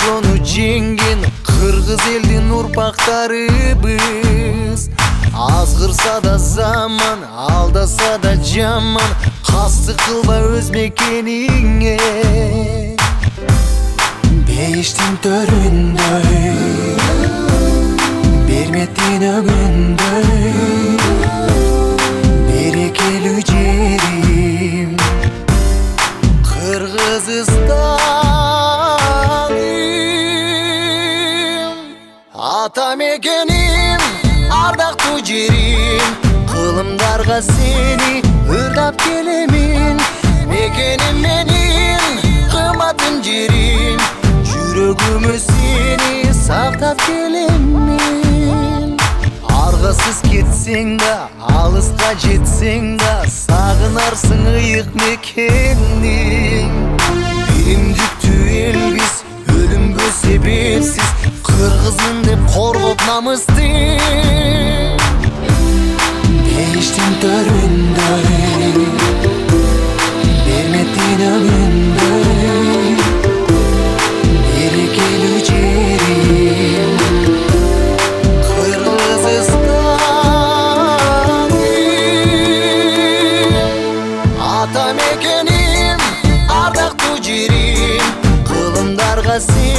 ошону жеңген кыргыз элдин урпактарыбыз. Азгырса да заман, алдаса да жаман, кастык кылба өз мекениңе. Бейиштин төрүндөй, берметтин өгүндөй, берекелүү жерим Кыргызстаным. Ата мекеним, ардактуу жерим, кылымдарга сени ырдап келемин. Мекеним менин, кымбатын жерим, жүрөгүмө сени сактап келемин. Аргасыз кетсең да, алыска жетсең да, сагынарсың ыйык мекенни. Биримдиктүү элбиз, өлүмгө себепсиз, кыргызмын деп коргоп намысты. Бейиштин төрүндөй, берметтин өгүндөй, берекелүү жерим Кыргызстаным. Ата мекеним, ардактуу жерим, кылымдарга сен